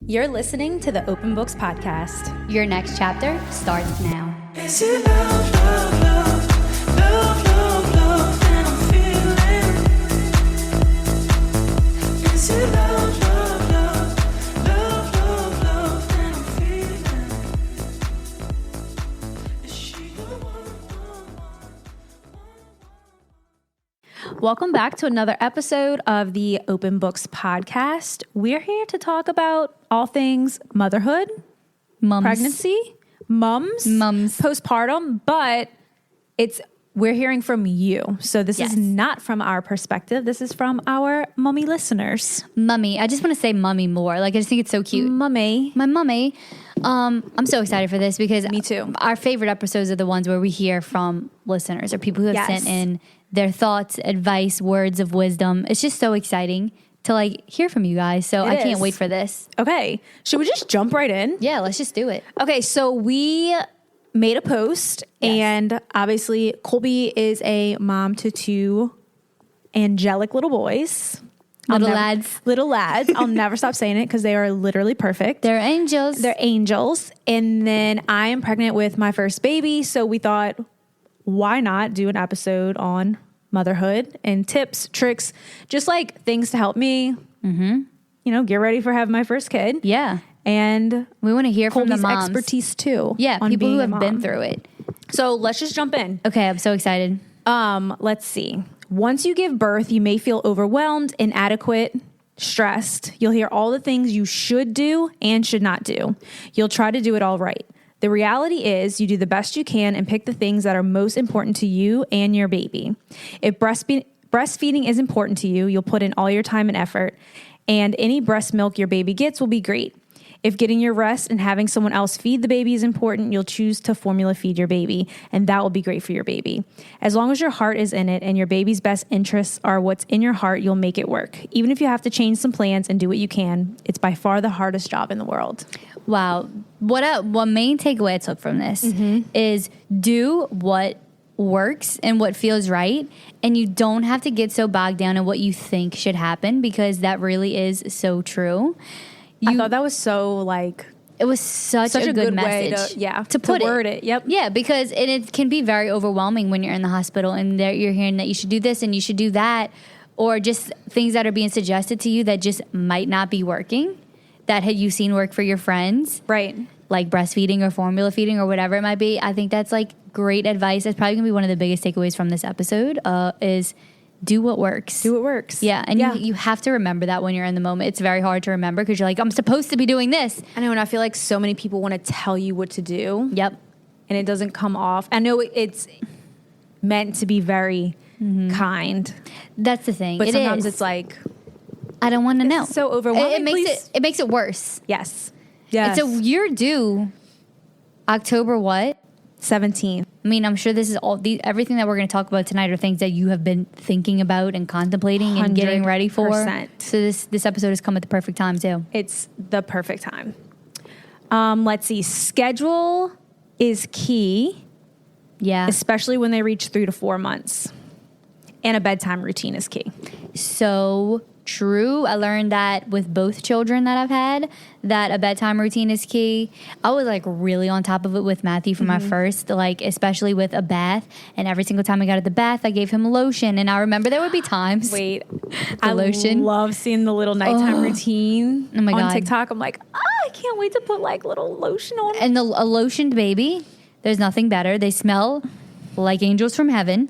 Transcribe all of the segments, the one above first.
You're listening to the Open Books Podcast. Your next chapter starts now. Is it love, love, love, love, love, love that I'm feeling? Is it love, love, love, love, love, love that I'm feeling? Is she the one? Welcome back to another episode of the Open Books Podcast. We're here to talk about all things motherhood, pregnancy, mums, postpartum, but we're hearing from you. So this is not from our perspective. This is from our mummy listeners. Mummy. I just want to say mummy more. Like, I just think it's so cute. Mummy. My mummy. I'm so excited for this because Me too. Our favorite episodes are the ones where we hear from listeners or people who have sent in their thoughts, advice, words of wisdom. It's just so exciting to hear from you guys. So I can't wait for this. Okay. Should we just jump right in? Yeah, let's just do it. Okay. So we made a post and obviously Colby is a mom to two angelic little boys. Little lads. I'll never stop saying it because they are literally perfect. They're angels. They're angels. And then I am pregnant with my first baby. So we thought, why not do an episode on motherhood and tips, tricks, just like things to help me, get ready for having my first kid. Yeah. And we want to hear from the moms. Expertise too. Yeah. People who have been through it. So let's just jump in. Okay. I'm so excited. Let's see. Once you give birth, you may feel overwhelmed, inadequate, stressed. You'll hear all the things you should do and should not do. You'll try to do it all right. The reality is you do the best you can and pick the things that are most important to you and your baby. If breastfeeding is important to you, you'll put in all your time and effort, and any breast milk your baby gets will be great. If getting your rest and having someone else feed the baby is important, you'll choose to formula feed your baby, and that will be great for your baby. As long as your heart is in it and your baby's best interests are what's in your heart, you'll make it work. Even if you have to change some plans and do what you can, it's by far the hardest job in the world. Wow. What main takeaway I took from this is do what works and what feels right, and you don't have to get so bogged down in what you think should happen, because that really is so true. I thought that was so it was such a good message way to put word it. Yep. Yeah, because it can be very overwhelming when you're in the hospital and you're hearing that you should do this and you should do that, or just things that are being suggested to you that just might not be working, that had you seen work for your friends. Right. Like breastfeeding or formula feeding or whatever it might be. I think that's great advice. That's probably gonna be one of the biggest takeaways from this episode is do what works. Do what works. Yeah. And you have to remember that when you're in the moment. It's very hard to remember because you're like, I'm supposed to be doing this. I know. And I feel like so many people want to tell you what to do. Yep. And it doesn't come off. I know it's meant to be very kind. That's the thing. But sometimes it's I don't want to know. So overwhelming. It makes it worse. Yes. And so you're due October what? 17th. I mean, I'm sure this is everything that we're going to talk about tonight are things that you have been thinking about and contemplating and getting ready for. So this episode has come at the perfect time too. It's the perfect time. Let's see. Schedule is key. Yeah. Especially when they reach 3 to 4 months. And a bedtime routine is key. So true. I learned that with both children that I've had, that a bedtime routine is key. I was really on top of it with Matthew for my first, especially with a bath. And every single time I got out of the bath, I gave him lotion. And I remember there would be times. Wait, I love seeing the little nighttime routine on God. TikTok. I'm like, I can't wait to put little lotion on. And a lotioned baby, there's nothing better. They smell like angels from heaven.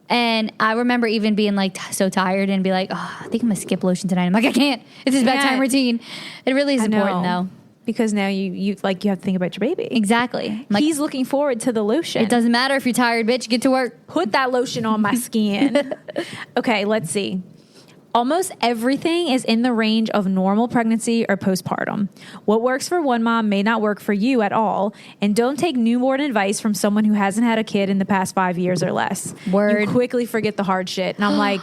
And I remember even being so tired and be like, I think I'm gonna skip lotion tonight. I'm like, I can't. It's his bedtime routine. It really is important though. Because now you have to think about your baby. Exactly. He's looking forward to the lotion. It doesn't matter if you're tired, bitch. Get to work. Put that lotion on my skin. Okay, let's see. Almost everything is in the range of normal pregnancy or postpartum. What works for one mom may not work for you at all. And don't take newborn advice from someone who hasn't had a kid in the past 5 years or less. Word. You quickly forget the hard shit. And I'm like,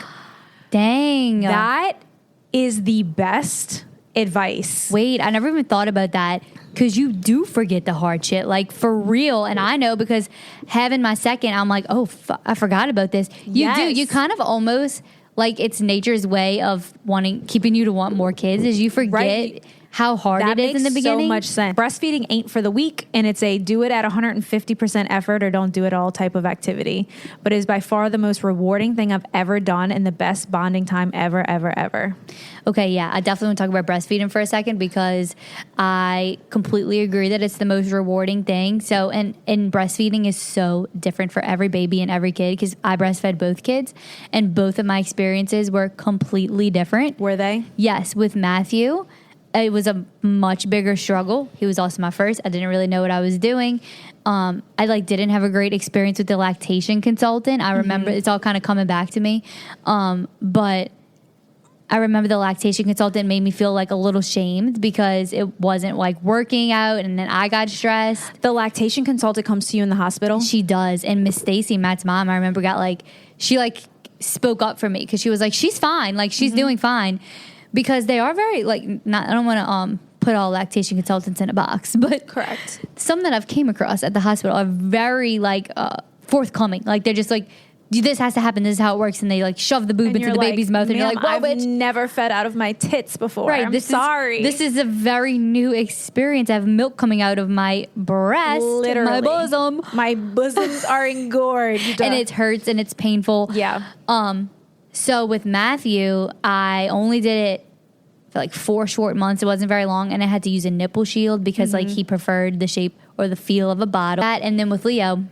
dang. That is the best advice. Wait, I never even thought about that. Because you do forget the hard shit, for real. And I know because having my second, I'm like, I forgot about this. You do. You kind of almost... it's nature's way of keeping you to want more kids, is you forget how hard That it is makes in the beginning. so much sense. Breastfeeding ain't for the weak, and it's a do it at 150% effort or don't do it all type of activity. But it is by far the most rewarding thing I've ever done and the best bonding time ever, ever, ever. Okay, yeah, I definitely want to talk about breastfeeding for a second because I completely agree that it's the most rewarding thing. So, and breastfeeding is so different for every baby and every kid because I breastfed both kids, and both of my experiences were completely different. Were they? Yes, with Matthew, it was a much bigger struggle. He was also my first. I didn't really know what I was doing. I didn't have a great experience with the lactation consultant. I remember it's all kind of coming back to me. But I remember the lactation consultant made me feel like a little shamed because it wasn't like working out, and then I got stressed. The lactation consultant comes to you in the hospital? She does. And Miss Stacy, Matt's mom, I remember she spoke up for me because she was like, she's fine. Like, she's doing fine. Because they are very, I don't want to put all lactation consultants in a box, but Correct. some that I've came across at the hospital are very, forthcoming. Like, they're just like, this has to happen. This is how it works. And they, shove the boob into the baby's mouth. And you're like, well, I've bitch. never fed out of my tits before. Right. I'm sorry. This is a very new experience. I have milk coming out of my breast, Literally. my bosom. My bosoms are engorged. And it hurts and it's painful. Yeah. So with Matthew, I only did it for 4 short months. It wasn't very long, and I had to use a nipple shield because he preferred the shape or the feel of a bottle. And then with Leo,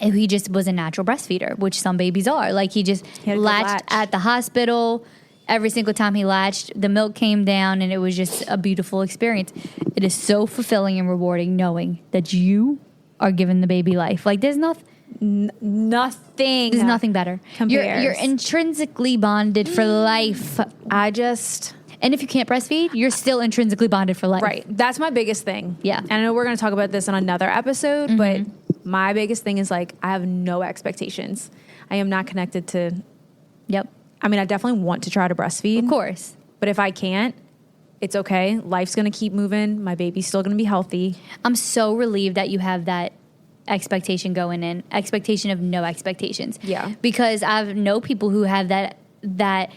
he just was a natural breastfeeder, which some babies are. He just had a good latched latch. at the hospital. Every single time he latched, the milk came down, and it was just a beautiful experience. It is so fulfilling and rewarding knowing that you are giving the baby life. There's nothing. Nothing. There's nothing better. compares. You're intrinsically bonded for life. And if you can't breastfeed, you're still intrinsically bonded for life. Right. That's my biggest thing. Yeah. And I know we're going to talk about this on another episode, but my biggest thing is I have no expectations. I am not connected to, Yep. I mean, I definitely want to try to breastfeed. Of course. But if I can't, it's okay. Life's going to keep moving. My baby's still going to be healthy. I'm so relieved that you have that expectation going in, expectation of no expectations. Yeah. Because I know people who have that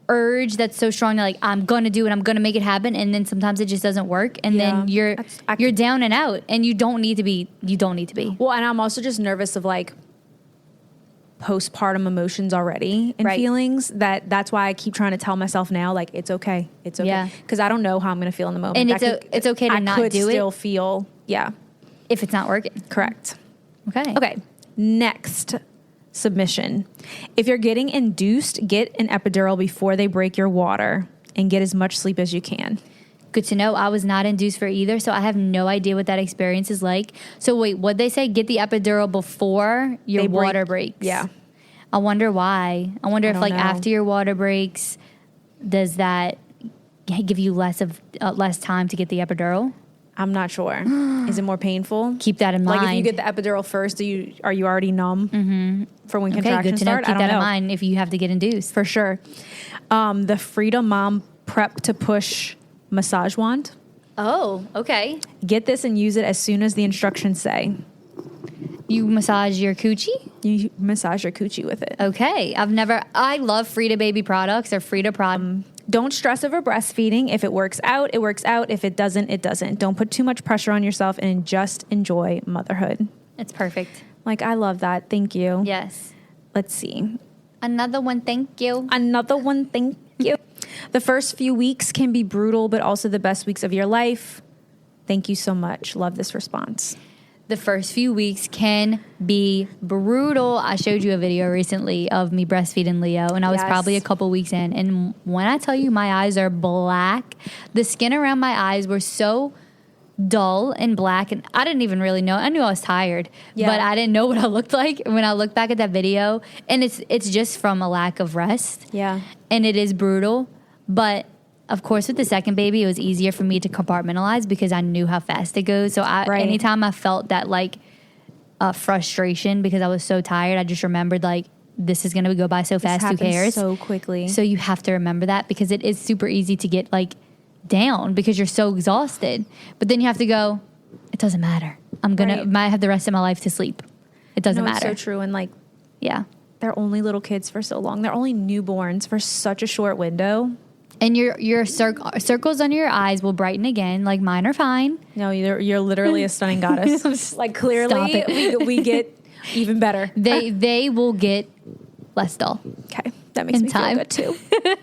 urge that's so strong, I'm going to do it, I'm going to make it happen, and then sometimes it just doesn't work, and then you're down and out, and you don't need to be. Well, and I'm also just nervous of postpartum emotions already and feelings that's why I keep trying to tell myself now it's okay, Yeah. because I don't know how I'm going to feel in the moment, And it's okay to I not could do it. still feel If it's not working. correct. Okay. Next submission. If you're getting induced, get an epidural before they break your water and get as much sleep as you can. Good to know. I was not induced for either, so I have no idea what that experience is like. So wait, what'd they say? Get the epidural before your water breaks. Yeah. I wonder why. I wonder if don't know. after your water breaks, does that give you less time to get the epidural? I'm not sure. Is it more painful? Keep that in mind. If you get the epidural first, are you already numb for when okay, contractions good to know. start? Keep I don't that know. in mind if you have to get induced. For sure. The Freedom Mom Prep to Push massage wand. Oh, okay. Get this and use it as soon as the instructions say. You massage your coochie? You massage your coochie with it. Okay. I love Frida Baby products or Frida products. Don't stress over breastfeeding. If it works out, it works out. If it doesn't, it doesn't. Don't put too much pressure on yourself and just enjoy motherhood. It's perfect. I love that. Thank you. Yes. Let's see. Another one, thank you. Another one, thank you. The first few weeks can be brutal, but also the best weeks of your life. Thank you so much. Love this response. The first few weeks can be brutal. I showed you a video recently of me breastfeeding Leo, and I was Yes. probably a couple weeks in. And when I tell you my eyes are black, the skin around my eyes were so dull and black, and I didn't even really know. I knew I was tired, but I didn't know what I looked like when I look back at that video. And it's just from a lack of rest. Yeah. And it is brutal, but of course, with the second baby, it was easier for me to compartmentalize because I knew how fast it goes. So anytime I felt that frustration because I was so tired, I just remembered this is going to go by so fast. Who cares? So quickly. So you have to remember that because it is super easy to get down because you're so exhausted. But then you have to go, it doesn't matter. Might have the rest of my life to sleep. It doesn't matter. It's so true. And yeah. they're only little kids for so long. They're only newborns for such a short window. And your circles under your eyes will brighten again. Like mine are fine. No, you're literally a stunning goddess. Like clearly we get even better. They will get less dull. Okay. That makes me time. feel good too.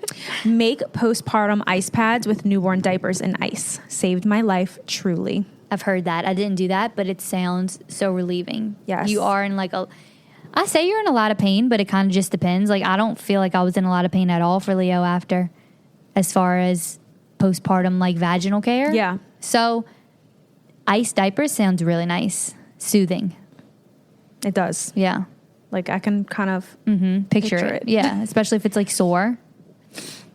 Make postpartum ice pads with newborn diapers and ice. Saved my life, truly. I've heard that. I didn't do that, but it sounds so relieving. Yes. You are in I say you're in a lot of pain, but it kind of just depends. Like, I don't feel like I was in a lot of pain at all for Leo after, as far as postpartum, like, vaginal care. Yeah. So, ice diapers sounds really nice. Soothing. It does. Yeah. Like I can kind of Picture it. Yeah. Especially if it's like sore.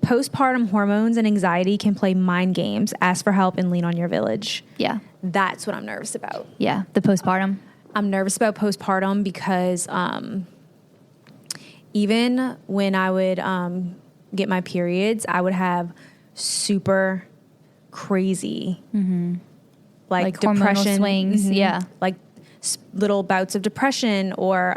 Postpartum hormones and anxiety can play mind games. Ask for help and lean on your village. Yeah. That's what I'm nervous about. Yeah. The postpartum. I'm nervous about postpartum because even when I would get my periods, I would have super crazy like hormonal depression swings. Yeah. like little bouts of depression or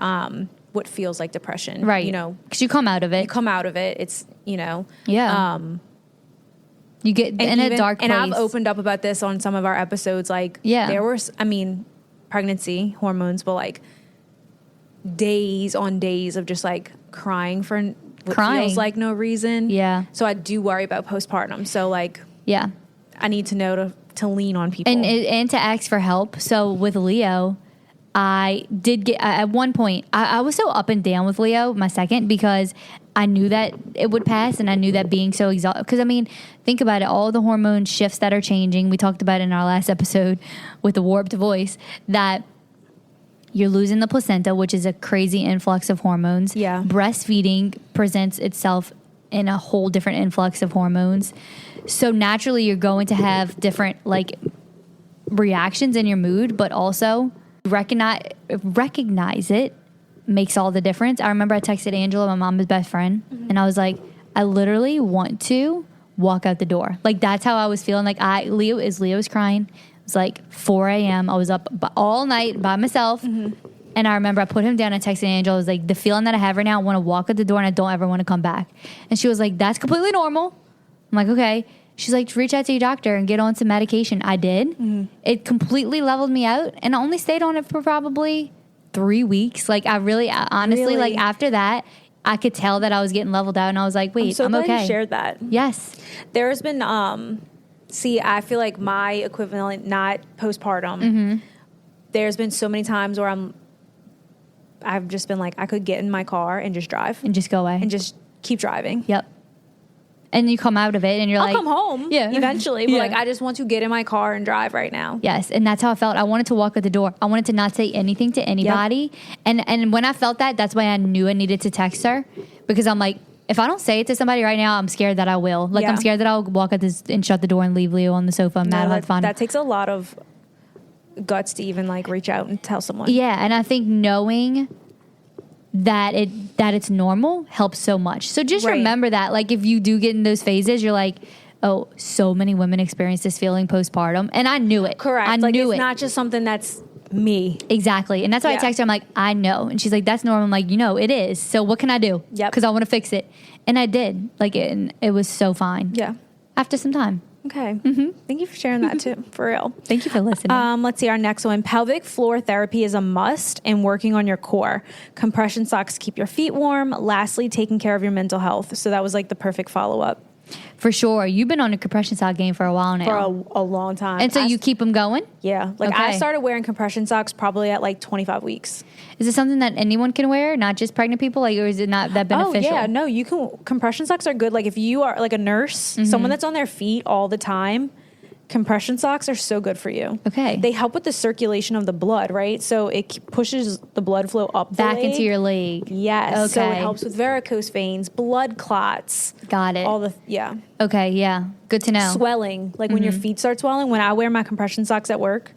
what feels like depression. Right. You know, because you come out of it. you come out of it. It's, you know. Yeah. You get in a dark place. And I've opened up about this on some of our episodes. Like, Yeah. there were, pregnancy hormones, but like days on days of just like crying for what feels like no reason. Yeah. So I do worry about postpartum. So like, Yeah. I need to know to lean on people. And to ask for help. So with Leo, I did get, at one point, I was so up and down with Leo, my second, because I knew that it would pass and I knew that being so exhausted. Because, think about it, all the hormone shifts that are changing. We talked about it in our last episode with the warped voice, that you're losing the placenta, which is a crazy influx of hormones. Yeah. Breastfeeding presents itself in a whole different influx of hormones. So naturally, you're going to have different like reactions in your mood, but also recognize it makes all the difference. I remember I texted Angela, my mom's best friend, and I was like, I literally want to walk out the door. Like, that's how I was feeling. Like, Leo was crying. It was like 4 a.m. I was up all night by myself. And I remember I put him down and texted Angela. I was like, the feeling that I have right now, I want to walk out the door and I don't ever want to come back. And she was like, that's completely normal. I'm like, okay. She's like, reach out to your doctor and get on some medication. I did. It completely leveled me out. And I only stayed on it for probably 3 weeks. Like, honestly, like after that, I could tell that I was getting leveled out. And I was like, wait, I'm okay. You shared that. Yes. There's been, I feel like my equivalent, not postpartum, there's been so many times where I've just been like, I could get in my car and just drive. And just go away. And just keep driving. Yep. And you come out of it and you're I'll like, come home eventually. But like, I just want to get in my car and drive right now. Yes, and that's how I felt. I wanted to walk out the door. I wanted to not say anything to anybody. Yep. And when I felt that, that's why I knew I needed to text her, because I'm like, if I don't say it to somebody right now, I'm scared that I will. Like, I'm scared that I'll walk out this and shut the door and leave Leo on the sofa and mad about fun. That takes a lot of guts to even like reach out and tell someone. Yeah, and I think knowing that it's normal helps so much. So just remember that, like, if you do get in those phases, you're like, oh, so many women experience this feeling postpartum, and I knew it. Correct. I like, knew it's it. not just something that's me. Exactly. And that's why I texted her. I'm like, I know. And she's like, that's normal. I'm like, it is. So what can I do? Yep. Because I want to fix it. And I did. Like, it was so fine. Yeah. After some time. Okay. Thank you for sharing that too. For real. Thank you for listening. Let's see our next one. Pelvic floor therapy is a must in working on your core. Compression socks keep your feet warm. Lastly, taking care of your mental health. So that was like the perfect follow-up. For sure. You've been on a compression sock game for a while now. For a long time. And so you keep them going? Yeah. Like, Okay. I started wearing compression socks probably at like 25 weeks. Is it something that anyone can wear, not just pregnant people? Like, or is it not that beneficial? Oh, yeah. No, you can. Compression socks are good. Like, if you are like a nurse, someone that's on their feet all the time, compression socks are so good for you. Okay. They help with the circulation of the blood, right? So it pushes the blood flow up the Back leg. into your leg. Yes. Okay. So it helps with varicose veins, blood clots. Got it. All the, yeah. Okay, yeah. Good to know. Swelling. Like, when your feet start swelling, when I wear my compression socks at work,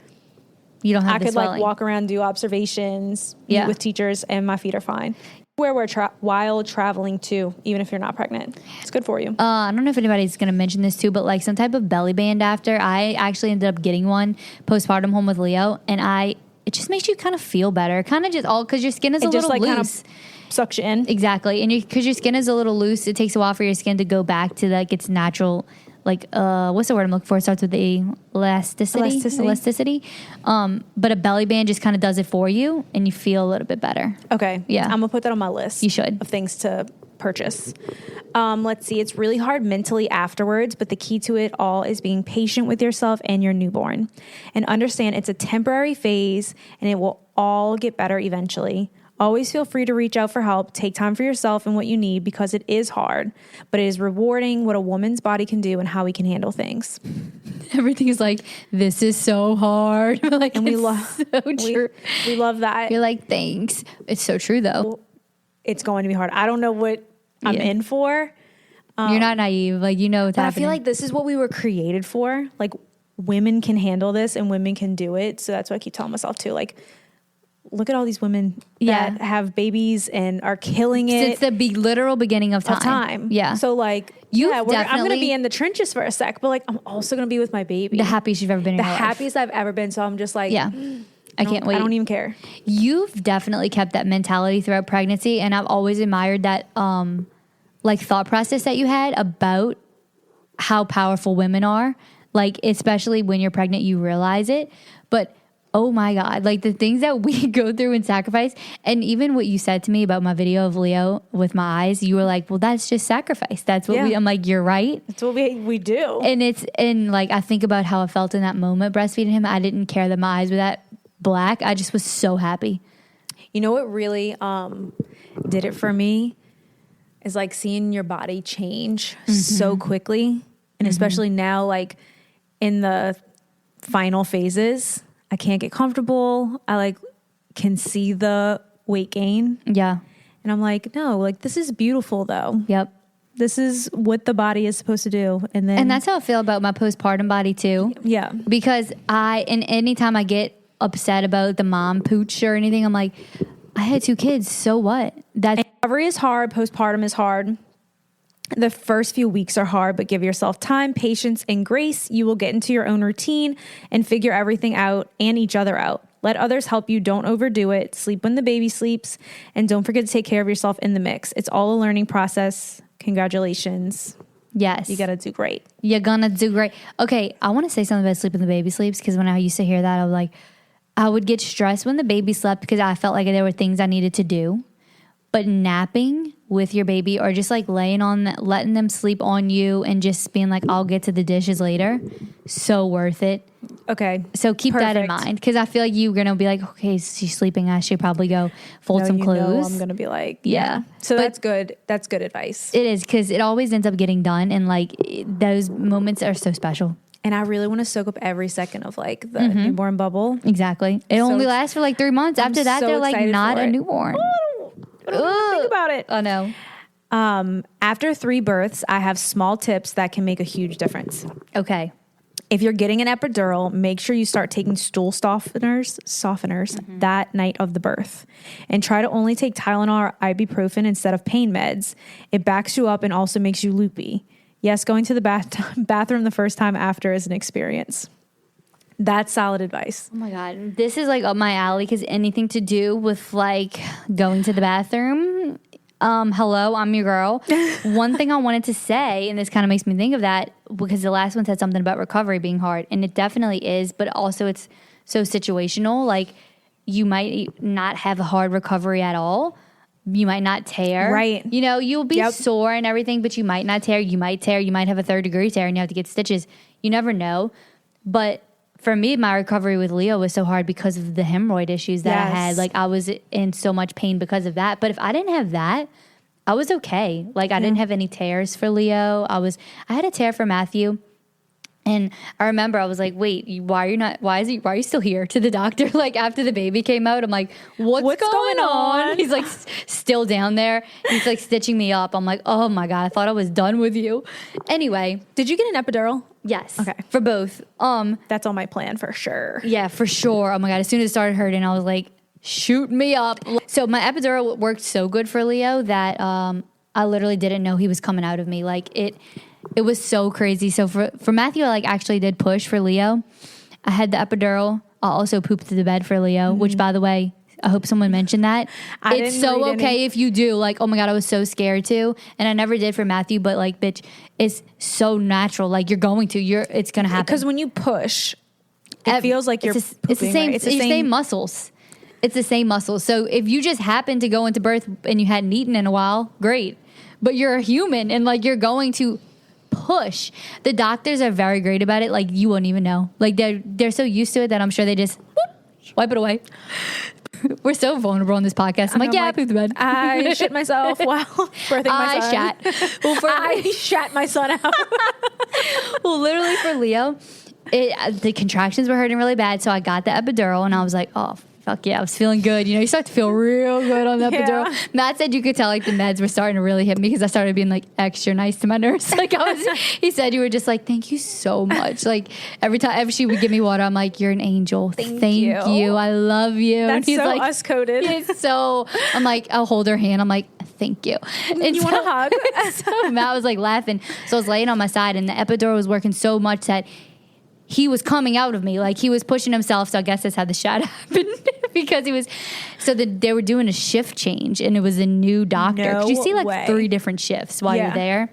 You don't have I the could swelling. like walk around, do observations, Yeah. meet with teachers, and my feet are fine. We're while traveling too, even if you're not pregnant. It's good for you. I don't know if anybody's going to mention this too, but like some type of belly band after. I actually ended up getting one postpartum home with Leo, and it just makes you kind of feel better. Kind of just all because your skin is a It just little like kind loose. of sucks you in. Exactly. And because your skin is a little loose, it takes a while for your skin to go back to like its natural, like, what's the word I'm looking for? It starts with the elasticity. But a belly band just kind of does it for you and you feel a little bit better. Okay. Yeah. I'm going to put that on my list. You should. Of things to purchase. Let's see. It's really hard mentally afterwards, but the key to it all is being patient with yourself and your newborn and understand it's a temporary phase and it will all get better eventually. Always feel free to reach out for help. Take time for yourself and what you need because it is hard, but it is rewarding what a woman's body can do and how we can handle things. Everything is like, this is so hard. Like, And we love so true. We love that. You're like, thanks. It's so true though. It's going to be hard. I don't know what I'm in for. You're not naive. Like, you know what's But happening. I feel like this is what we were created for. Like, women can handle this and women can do it. So that's what I keep telling myself too. Like, look at all these women that have babies and are killing it. Since the literal beginning of time. Yeah. So like, You've I'm going to definitely- be in the trenches for a sec, but like, I'm also going to be with my baby. The happiest you've ever been in The your life. happiest I've ever been. So I'm just like, Yeah. I can't wait. I don't even care. You've definitely kept that mentality throughout pregnancy, and I've always admired that like thought process that you had about how powerful women are. Like, especially when you're pregnant, you realize it. But oh my God, like the things that we go through and sacrifice, and even what you said to me about my video of Leo with my eyes, you were like, well, that's just sacrifice. That's what I'm like, you're right. That's what we do. And like, I think about how I felt in that moment breastfeeding him. I didn't care that my eyes were that black. I just was so happy. You know what really did it for me is like seeing your body change so quickly. And especially now, like in the final phases, I can't get comfortable. I like can see the weight gain. Yeah. And I'm like, no, like this is beautiful though. Yep. This is what the body is supposed to do. And that's how I feel about my postpartum body too. Yeah. Because and anytime I get upset about the mom pooch or anything, I'm like, I had 2 kids. So what? Recovery is hard. Postpartum is hard. The first few weeks are hard, but give yourself time, patience, and grace. You will get into your own routine and figure everything out and each other out. Let others help you. Don't overdo it. Sleep when the baby sleeps. And don't forget to take care of yourself in the mix. It's all a learning process. Congratulations. Yes. You got to do great. You're gonna do great. Okay, I want to say something about sleeping the baby sleeps, because when I used to hear that, I was like, I would get stressed when the baby slept because I felt like there were things I needed to do. But napping with your baby, or just like laying on, letting them sleep on you and just being like, I'll get to the dishes later, so worth it. Okay. So keep that in mind, because I feel like you're going to be like, okay, she's sleeping. I should probably go fold some clothes. I'm going to be like, yeah. So But that's good. That's good advice. It is, because it always ends up getting done. And like those moments are so special. And I really want to soak up every second of like the newborn bubble. Exactly. It only lasts for like 3 months. After that, so they're like excited not for a it. newborn. I don't want to think about it. Oh no. After 3 births, I have small tips that can make a huge difference. Okay. If you're getting an epidural, make sure you start taking stool softeners that night of the birth. And try to only take Tylenol or ibuprofen instead of pain meds. It backs you up and also makes you loopy. Yes, going to the bathroom the first time after is an experience. That's solid advice. Oh my God. This is like up my alley, because anything to do with like going to the bathroom. Hello, I'm your girl. One thing I wanted to say, and this kind of makes me think of that, because the last one said something about recovery being hard, and it definitely is, but also it's so situational. Like, you might not have a hard recovery at all. You might not tear. Right. You know, you'll be sore and everything, but you might not tear. You might tear. You might have a 3rd-degree tear and you have to get stitches. You never know. But for me, my recovery with Leo was so hard because of the hemorrhoid issues that I had. Like, I was in so much pain because of that. But if I didn't have that, I was okay. Like, I didn't have any tears for Leo. I had a tear for Matthew. And I remember I was like, wait, why are you still here, to the doctor? Like, after the baby came out, I'm like, what's going on? He's like still down there. He's like stitching me up. I'm like, oh my God, I thought I was done with you. Anyway. Did you get an epidural? Yes. Okay. For both. That's on my plan for sure. Yeah, for sure. Oh my God. As soon as it started hurting, I was like, shoot me up. So my epidural worked so good for Leo that I literally didn't know he was coming out of me. Like, it was so crazy. So for Matthew, I like actually did push. For Leo, I had the epidural. I also pooped to the bed for Leo, which, by the way, I hope someone mentioned that. I It's didn't so read okay any. if you do. Like, oh my God, I was so scared too. And I never did for Matthew, but like, bitch, it's so natural. Like, you're going to, it's going to happen. Because when you push, it feels like you're it's the pooping, same, right? it's the same muscles. It's the same muscles. So if you just happen to go into birth and you hadn't eaten in a while, great. But you're a human and like you're going to push. The doctors are very great about it. Like you won't even know. Like they're so used to it that I'm sure they just whoop, wipe it away. We're so vulnerable on this podcast. I'm like, yeah, I pooped the bed. I shit myself while birthing my son. shat. Well, I shat my son out. well, literally for Leo, the contractions were hurting really bad. So I got the epidural and I was like, oh, fuck yeah, I was feeling good. You know, you start to feel real good on the epidural. Matt said you could tell like the meds were starting to really hit me because I started being like extra nice to my nurse. Like he said you were just like, thank you so much. Like every time she would give me water, I'm like, you're an angel. Thank you. I love you. That's and he's so like, us coded. So I'm like, I'll hold her hand. I'm like, thank you. And You want a hug? So Matt was like laughing. So I was laying on my side and the epidural was working so much that he was coming out of me. Like he was pushing himself. So I guess that's how the shot happened because he was, they were doing a shift change and it was a new doctor. No 'Cause you see like way. 3 different shifts while you're there.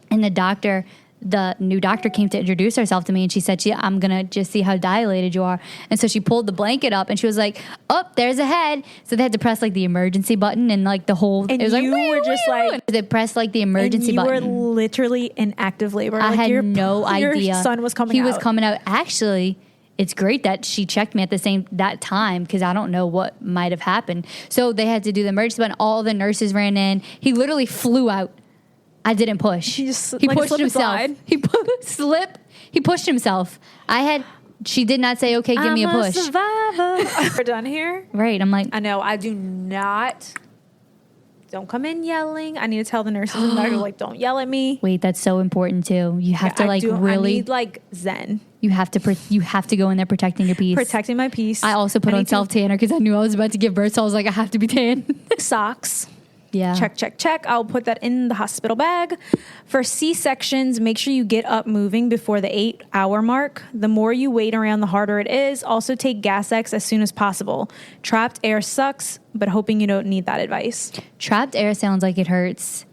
And the new doctor came to introduce herself to me and she said, I'm going to just see how dilated you are. And so she pulled the blanket up and she was like, oh, there's a head. So they had to press like the emergency button and like the whole, And it was like, you were just like, they pressed like the emergency and you button. were literally in active labor. I Like, had no idea. Your son was coming out. He was coming out. Actually, it's great that she checked me at that time because I don't know what might have happened. So they had to do the emergency button. All the nurses ran in. He literally flew out. I didn't push. He just, he like, pushed slip and himself. slide. He pushed himself. She did not say, okay, give me a push. Survivor. We're done here. Right. I'm like, I know. I do not. Don't come in yelling. I need to tell the nurses and doctors, like, don't yell at me. wait, that's so important too. You have to like really, I need like zen. you have to go in there protecting your peace. Protecting my peace. I also put on self tanner because I knew I was about to give birth. So I was like, I have to be tan. Socks. Yeah. Check. I'll put that in the hospital bag. For C-sections, make sure you get up moving before the 8-hour mark. The more you wait around, the harder it is. Also take Gas X as soon as possible. Trapped air sucks, but hoping you don't need that advice. Trapped air sounds like it hurts.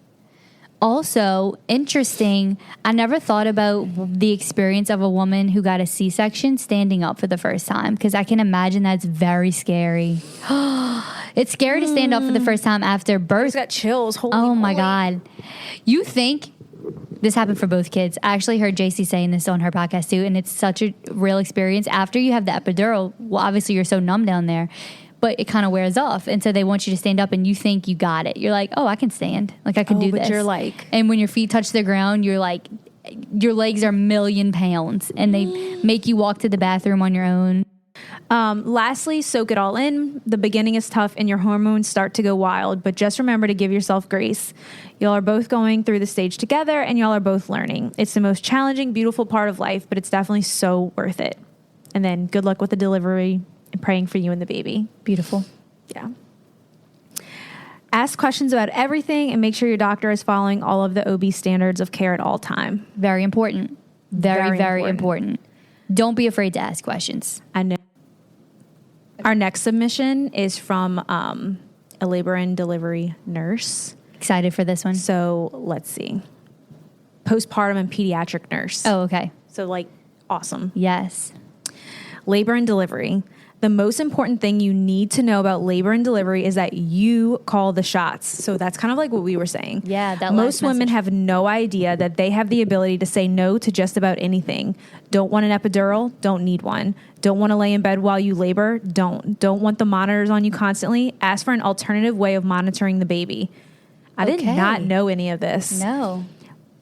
Also, interesting, I never thought about the experience of a woman who got a C-section standing up for the first time because I can imagine that's very scary. It's scary to stand up for the first time after birth. I just got chills. Oh my God. You think this happened for both kids. I actually heard JC saying this on her podcast too, and it's such a real experience. After you have the epidural, well, obviously you're so numb down there, but it kind of wears off. And so they want you to stand up and you think you got it. You're like, oh, I can stand. Like I can do but this. you're like, and when your feet touch the ground, you're like, your legs are 1,000,000 pounds and they make you walk to the bathroom on your own. Lastly, soak it all in. The beginning is tough and your hormones start to go wild, but just remember to give yourself grace. Y'all are both going through the stage together and y'all are both learning. It's the most challenging, beautiful part of life, but it's definitely so worth it. And then good luck with the delivery and praying for you and the baby. Beautiful. Yeah. Ask questions about everything and make sure your doctor is following all of the OB standards of care at all time. Very important. Very important. Don't be afraid to ask questions. I know. Our next submission is from a labor and delivery nurse. Excited for this one. So let's see. Postpartum and pediatric nurse. Oh, okay. So like awesome. Yes. Labor and delivery. The most important thing you need to know about labor and delivery is that you call the shots. So that's kind of like what we were saying. Yeah, that most last women message. have no idea that they have the ability to say no to just about anything. Don't want an epidural? Don't need one. Don't want to lay in bed while you labor? Don't want the monitors on you constantly? Ask for an alternative way of monitoring the baby. I did not know any of this. No.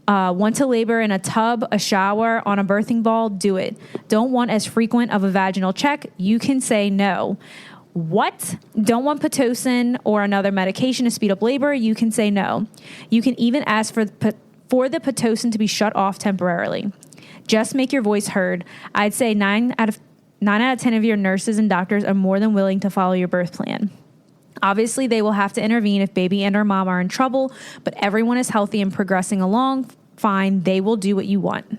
Want to labor in a tub, a shower, on a birthing ball? Do it. Don't want as frequent of a vaginal check? You can say no. What? Don't want Pitocin or another medication to speed up labor? You can say no. You can even ask for the Pitocin to be shut off temporarily. Just make your voice heard. I'd say 9 out of 10 of your nurses and doctors are more than willing to follow your birth plan. Obviously, they will have to intervene if baby and or mom are in trouble, but everyone is healthy and progressing along fine. They will do what you want.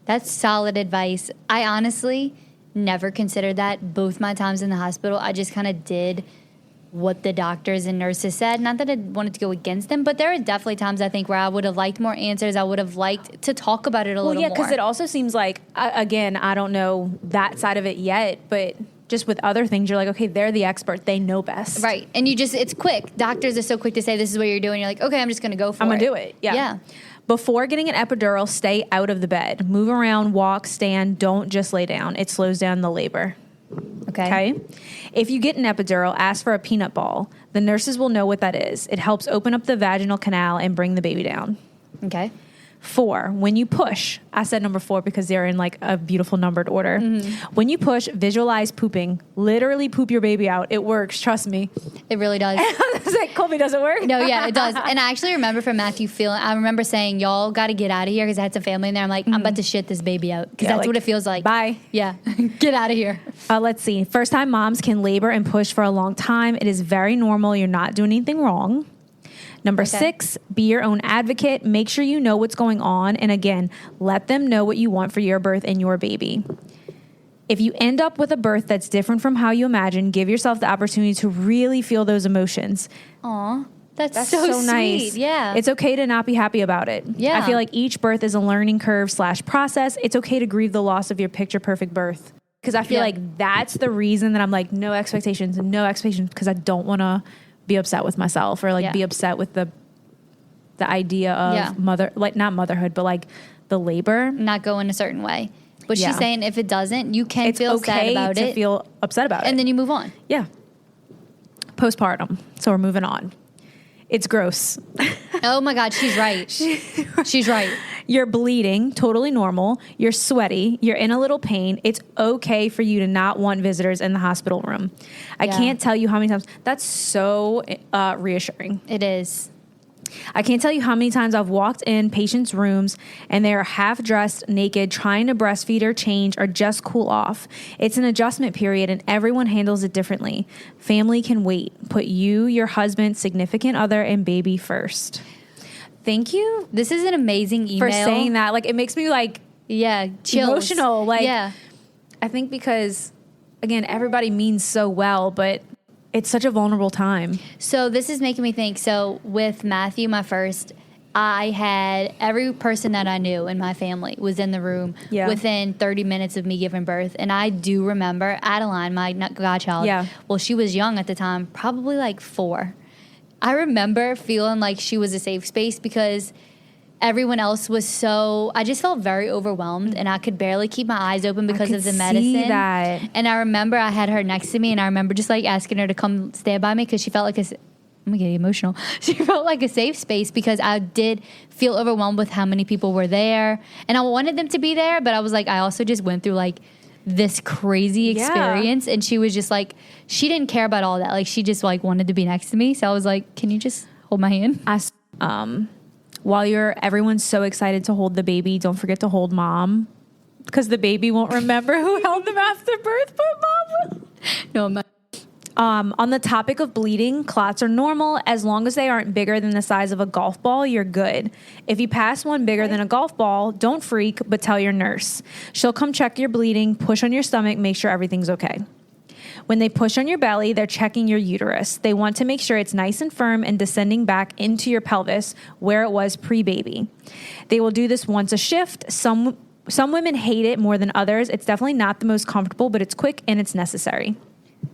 That's solid advice. I honestly never considered that. Both my times in the hospital, I just kind of did what the doctors and nurses said. Not that I wanted to go against them, but there are definitely times I think where I would have liked more answers. I would have liked to talk about it a little more. Well, yeah, because it also seems like, again, I don't know that side of it yet, but just with other things, you're like, okay, they're the expert. They know best. Right. And it's quick. Doctors are so quick to say, this is what you're doing. You're like, okay, I'm just going to go for it. I'm going to do it. Yeah. Yeah. Before getting an epidural, stay out of the bed. Move around, walk, stand. Don't just lay down. It slows down the labor. Okay. If you get an epidural, ask for a peanut ball. The nurses will know what that is. It helps open up the vaginal canal and bring the baby down. Okay. 4, when you push, I said number 4 because they're in like a beautiful numbered order. When you push, visualize pooping. Literally poop your baby out. It works. Trust me. It really does. I was like, Colby, does it work? No, yeah, it does. And I actually remember from Matthew I remember saying, y'all got to get out of here because I had some family in there. I'm like, I'm about to shit this baby out because that's like, what it feels like. Bye. Yeah. Get out of here. Let's see. First time moms can labor and push for a long time. It is very normal. You're not doing anything wrong. Number 6, be your own advocate. Make sure you know what's going on. And again, let them know what you want for your birth and your baby. If you end up with a birth that's different from how you imagine, give yourself the opportunity to really feel those emotions. Aw, that's so sweet. Nice. Yeah. It's okay to not be happy about it. Yeah. I feel like each birth is a learning curve / process. It's okay to grieve the loss of your picture perfect birth. Because I feel like that's the reason that I'm like, no expectations, because I don't want to be upset with myself or like be upset with the idea of not motherhood, but like the labor not going a certain way. But she's saying if it doesn't, you can feel sad about it. It's okay to feel upset about it. And then you move on. Yeah. Postpartum. So we're moving on. It's gross. Oh my God, she's right. She's right. You're bleeding, totally normal. You're sweaty. You're in a little pain. It's okay for you to not want visitors in the hospital room. I can't tell you how many times. That's so reassuring. It is. I can't tell you how many times I've walked in patients' rooms and they are half dressed, naked, trying to breastfeed or change or just cool off. It's an adjustment period and everyone handles it differently. Family can wait. Put you, your husband, significant other, and baby first. Thank you. This is an amazing email. For saying that. Like, it makes me like chills. Emotional. Like, I think because, again, everybody means so well, but it's such a vulnerable time. So this is making me think. So with Matthew, my first, I had every person that I knew in my family was in the room within 30 minutes of me giving birth. And I do remember Adeline, my godchild. Yeah. Well, she was young at the time, probably like 4. I remember feeling like she was a safe space because everyone else was I just felt very overwhelmed and I could barely keep my eyes open because of the medicine. See that. And I remember I had her next to me and I remember just like asking her to come stand by me because she felt like I'm gonna get emotional. She felt like a safe space because I did feel overwhelmed with how many people were there and I wanted them to be there, but I was like, I also just went through like this crazy experience and she was just like, she didn't care about all that. Like she just like wanted to be next to me. So I was like, can you just hold my hand? While everyone's so excited to hold the baby, don't forget to hold mom because the baby won't remember who held them after birth, but mom. No, I'm not. On the topic of bleeding, clots are normal. As long as they aren't bigger than the size of a golf ball, you're good. If you pass one bigger than a golf ball, don't freak, but tell your nurse. She'll come check your bleeding, push on your stomach, make sure everything's okay. When they push on your belly, they're checking your uterus. They want to make sure it's nice and firm and descending back into your pelvis where it was pre-baby. They will do this once a shift. Some women hate it more than others. It's definitely not the most comfortable, but it's quick and it's necessary.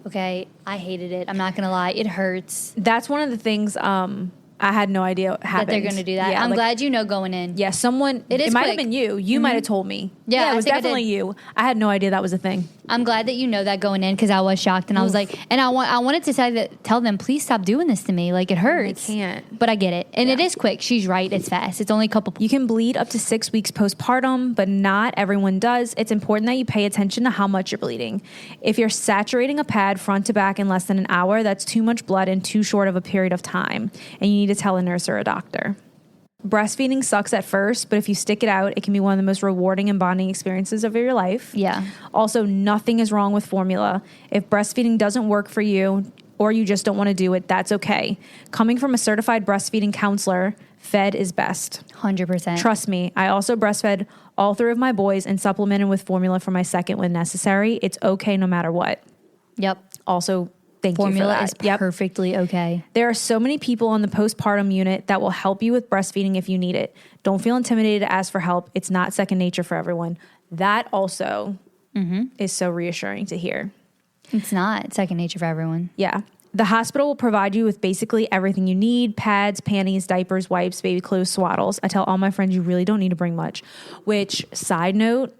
Okay, I hated it. I'm not going to lie. It hurts. That's one of the things I had no idea happened. That they're going to do that. Yeah, I'm glad you know going in. Yeah, it might have been you. You might have told me. Yeah, it was definitely you. I had no idea that was a thing. I'm glad that you know that going in because I was shocked and I was like, and I wanted to tell them, please stop doing this to me. Like it hurts. I can't. But I get it. And it is quick. She's right. It's fast. It's only a couple. You can bleed up to 6 weeks postpartum, but not everyone does. It's important that you pay attention to how much you're bleeding. If you're saturating a pad front to back in less than an hour, that's too much blood in too short of a period of time. And you need to tell a nurse or a doctor. Breastfeeding sucks at first, but if you stick it out, it can be one of the most rewarding and bonding experiences of your life. Yeah. Also, nothing is wrong with formula. If breastfeeding doesn't work for you or you just don't want to do it, that's okay. Coming from a certified breastfeeding counselor, Fed is best. 100%. Trust me, I also breastfed all 3 of my boys and supplemented with formula for my second when necessary. It's okay no matter what. Yep. Also, thank Formula you is for that. Yep. perfectly okay. There are so many people on the postpartum unit that will help you with breastfeeding if you need it. Don't feel intimidated to ask for help. It's not second nature for everyone. That also is so reassuring to hear. It's not second nature for everyone. Yeah. The hospital will provide you with basically everything you need: pads, panties, diapers, wipes, baby clothes, swaddles. I tell all my friends you really don't need to bring much. Which, side note,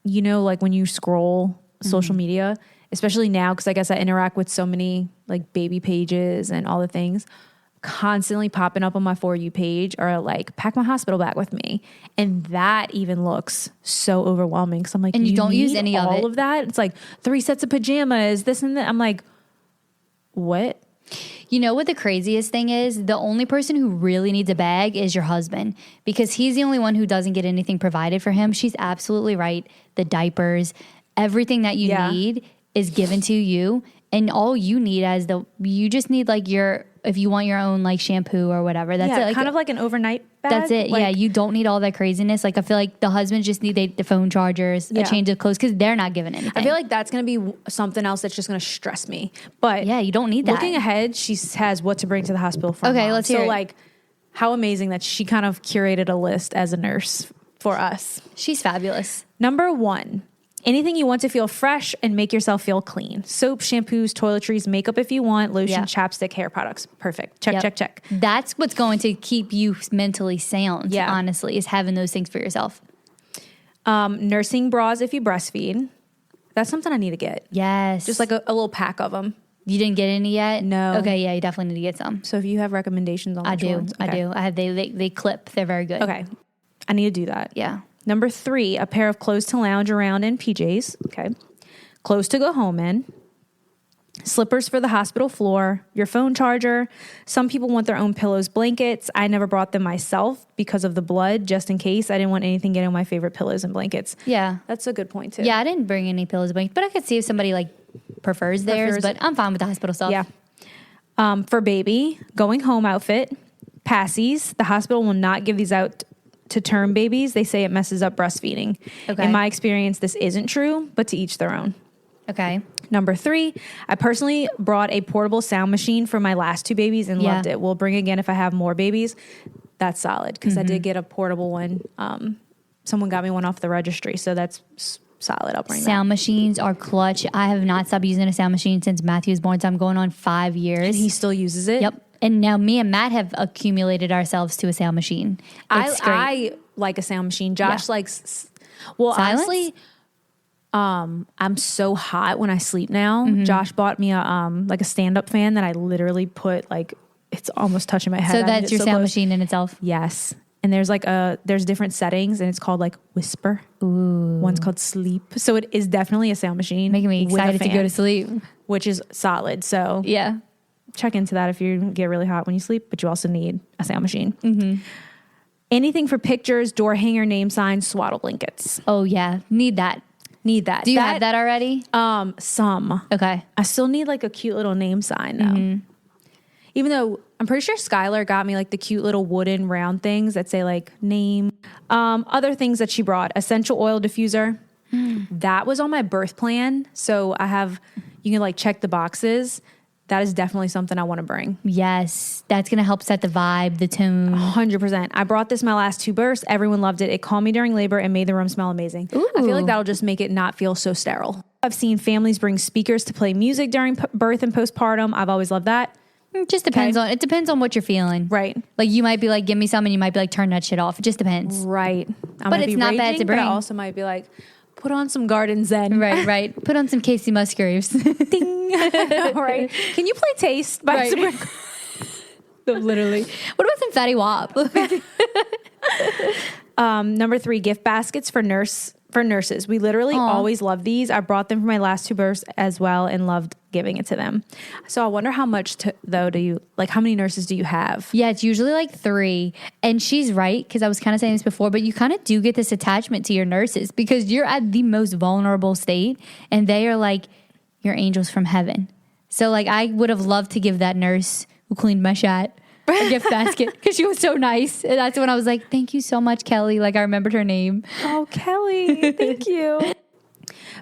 you know, like when you scroll social media, especially now, because I guess I interact with so many like baby pages and all the things, constantly popping up on my For You page are like, pack my hospital bag with me. And that even looks so overwhelming. Because I'm like, And you don't use need any of all it. of that? It's like 3 sets of pajamas, this and that. I'm like, what? You know what the craziest thing is? The only person who really needs a bag is your husband, because he's the only one who doesn't get anything provided for him. She's absolutely right. The diapers, everything that you need is given to you. And all you need you just need like if you want your own like shampoo or whatever. That's it. Like, kind of like an overnight bag. that's it. Like, yeah, you don't need all that craziness. Like I feel like the husbands just need the phone chargers, a change of clothes, because they're not giving anything. I feel like that's going to be something else that's just going to stress me. But yeah, you don't need that. looking ahead, she has what to bring to the hospital for Okay, mom. let's hear so it. like, how amazing that she kind of curated a list as a nurse for us. She's fabulous. Number 1, anything you want to feel fresh and make yourself feel clean. Soap, shampoos, toiletries, makeup if you want, lotion, chapstick, hair products. Perfect. Check, Yep. check, check. That's what's going to keep you mentally sound, honestly, is having those things for yourself. Nursing bras if you breastfeed. That's something I need to get. Yes. Just like a little pack of them. You didn't get any yet? No. Okay, yeah, you definitely need to get some. So if you have recommendations on I which do. ones. I Okay. do. I have they clip. They're very good. Okay. I need to do that. Yeah. Number 3, a pair of clothes to lounge around in, PJs. Okay. Clothes to go home in. Slippers for the hospital floor. Your phone charger. Some people want their own pillows, blankets. I never brought them myself because of the blood, just in case. I didn't want anything getting on my favorite pillows and blankets. Yeah. That's a good point too. Yeah, I didn't bring any pillows, but I could see if somebody like prefers theirs, but I'm fine with the hospital stuff. Yeah. For baby, going home outfit, passies. The hospital will not give these out to term babies. They say it messes up breastfeeding. Okay. In my experience, this isn't true, but to each their own. Okay. Number 3, I personally brought a portable sound machine for my last 2 babies and loved it. We'll bring again if I have more babies. That's solid because I did get a portable one. Someone got me one off the registry, so that's solid. I'll bring Sound machines are clutch. I have not stopped using a sound machine since Matthew was born, so I'm going on 5 years. that. He still uses it. Yep. And now me and Matt have accumulated ourselves to a sound machine. It's great. I like a sound machine. Josh likes. Well, Silence? honestly, I'm so hot when I sleep now. Josh bought me a stand-up fan that I literally put like it's almost touching my head. So I that's need it your so sound close. machine in itself. Yes. And there's there's different settings and it's called like whisper. Ooh. One's called sleep. So it is definitely a sound machine. Making me with a excited to go fan, to sleep. which is solid. So Yeah. check into that if you get really hot when you sleep, but you also need a sound machine. Anything for pictures, door hanger, name signs, swaddle blankets. Oh yeah. Need that. Need that. Do you have that already? Some. Okay. I still need like a cute little name sign though. Even though I'm pretty sure Skylar got me like the cute little wooden round things that say like name. Other things that she brought, essential oil diffuser. That was on my birth plan. So you can like check the boxes. That is definitely something I want to bring. Yes. That's going to help set the vibe, the tone. 100%. I brought this my last 2 births. Everyone loved it. It calmed me during labor and made the room smell amazing. I feel like that'll just make it not feel so sterile. I've seen families bring speakers to play music during birth and postpartum. I've always loved that. It just depends on what you're feeling. Right. Like you might be like, give me some, and you might be like, turn that shit off. It just depends. Right. But it's not bad to But I bring. also might be like, put on some Garden Zen. Right. Put on some Casey Musgraves. Ding. Right. Can you play Taste by Right. Sabrina? Literally. What about some Fatty Wap? Number 3, gift baskets for nurses. We literally always love these. I brought them for my last 2 births as well and loved giving it to them. So I wonder how much how many nurses do you have? Yeah, it's usually like 3. And she's right, because I was kind of saying this before, but you kind of do get this attachment to your nurses because you're at the most vulnerable state and they are like your angels from heaven. So like I would have loved to give that nurse who cleaned my shot a gift basket because she was so nice. And that's when I was like, thank you so much, Kelly. Like I remembered her name. Oh, Kelly, thank you.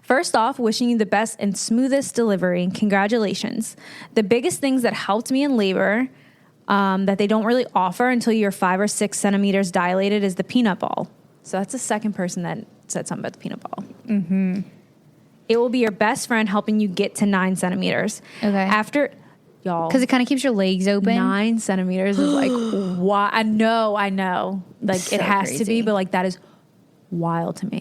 First off, wishing you the best and smoothest delivery. Congratulations. The biggest things that helped me in labor that they don't really offer until you're 5 or 6 centimeters dilated is the peanut ball. So that's the second person that said something about the peanut ball. Mm-hmm. It will be your best friend helping you get to 9 centimeters. Okay. After, y'all. Because it kind of keeps your legs open. 9 centimeters is like, why? I know. Like So it has to crazy. be, but like that is wild to me.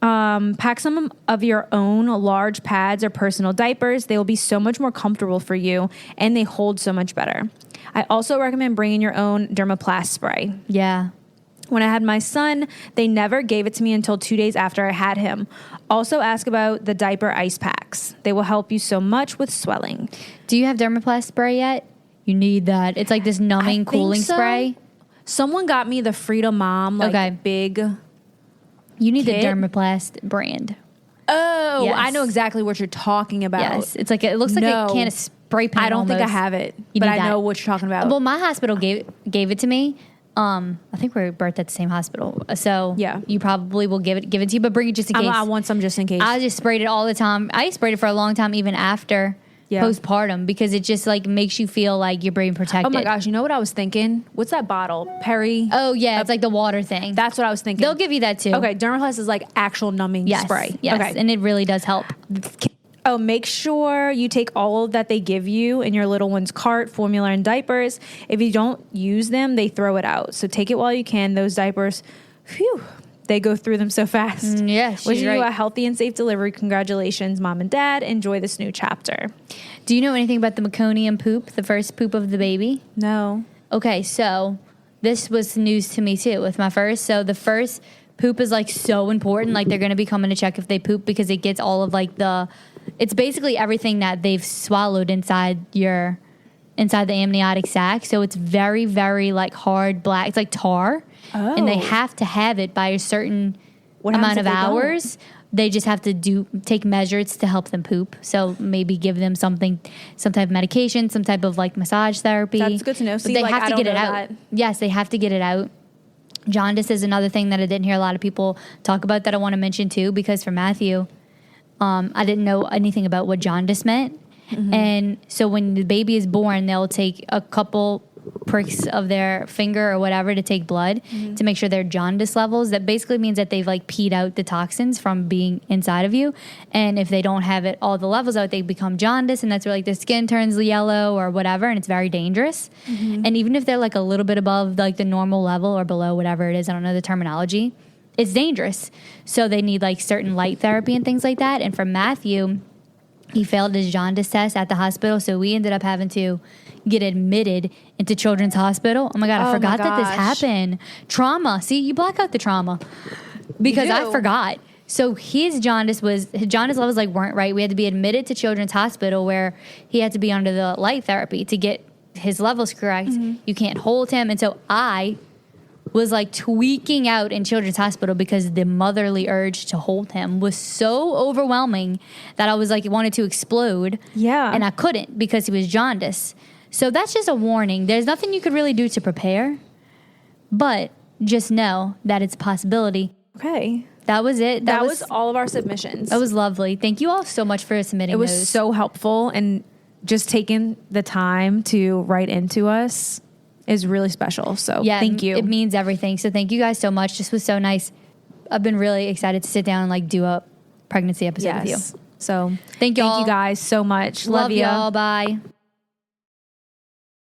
Pack some of your own large pads or personal diapers. They will be so much more comfortable for you and they hold so much better. I also recommend bringing your own Dermaplast spray. Yeah. When I had my son, they never gave it to me until 2 days after I had him. Also ask about the diaper ice packs. They will help you so much with swelling. Do you have Dermaplast spray yet? You need that. It's like this numbing, cooling spray. Someone got me the Frida Mom, like Okay. big. You need Kit? the Dermaplast brand. Oh, Yes. I know exactly what you're talking about. Yes. It's like, it looks like No. a can of spray paint. I don't think I almost. have it, You but need I that. know what you're talking about. Well, my hospital gave it to me. I think we were birthed at the same hospital. So Yeah. you probably will give it to you, but bring it just in case. I want some just in case. I just sprayed it all the time. I sprayed it for a long time, even after postpartum, because it just like makes you feel like you're being protected. Oh my gosh, you know what I was thinking? What's that bottle? Perry? Oh yeah, it's like the water thing. That's what I was thinking. They'll give you that too. Okay, Dermaplast is like actual numbing Yes. spray. Yes. Okay. And it really does help. Oh, make sure you take all that they give you in your little one's cart, formula, and diapers. If you don't use them, they throw it out. So take it while you can. Those diapers, phew, they go through them so fast. Yeah, she's Wishing you right. a healthy and safe delivery. Congratulations, Mom and Dad. Enjoy this new chapter. Do you know anything about the meconium poop, the first poop of the baby? No. Okay, so this was news to me too with my first. So the first poop is like so important. Like they're going to be coming to check if they poop because it gets all of like it's basically everything that they've swallowed inside the amniotic sac. So it's very, very like hard black. It's like tar. And they have to have it by a certain amount of hours. They just have to take measures to help them poop. So maybe give them some type of medication, some type of like massage therapy. That's good to know. But See, they like, have I to don't get it know out. that. Yes, they have to get it out. Jaundice is another thing that I didn't hear a lot of people talk about that I want to mention too, because for Matthew, I didn't know anything about what jaundice meant. Mm-hmm. And so when the baby is born, they'll take a couple pricks of their finger or whatever to take blood to make sure their jaundice levels. That basically means that they've like peed out the toxins from being inside of you. And if they don't have it all the levels out, they become jaundice, and that's where like the skin turns yellow or whatever, and it's very dangerous. And even if they're like a little bit above like the normal level or below whatever it is, I don't know the terminology, it's dangerous. So they need like certain light therapy and things like that. And for Matthew, he failed his jaundice test at the hospital, so we ended up having to get admitted into Children's Hospital. Oh my God, I forgot that this happened. Trauma. See, you block out the trauma because I forgot. So his jaundice levels like weren't right. We had to be admitted to Children's Hospital where he had to be under the light therapy to get his levels correct. You can't hold him. And so I was like tweaking out in Children's Hospital because the motherly urge to hold him was so overwhelming that I was like, wanted to explode. Yeah. And I couldn't because he was jaundice. So that's just a warning. There's nothing you could really do to prepare, but just know that it's a possibility. Okay. That was it. That was all of our submissions. That was lovely. Thank you all so much for submitting It was those. so helpful, and just taking the time to write into us is really special. So thank you. It means everything. So thank you guys so much. This was so nice. I've been really excited to sit down and like do a pregnancy episode with you. So Thank you all. guys so much. Love you. y'all. Bye.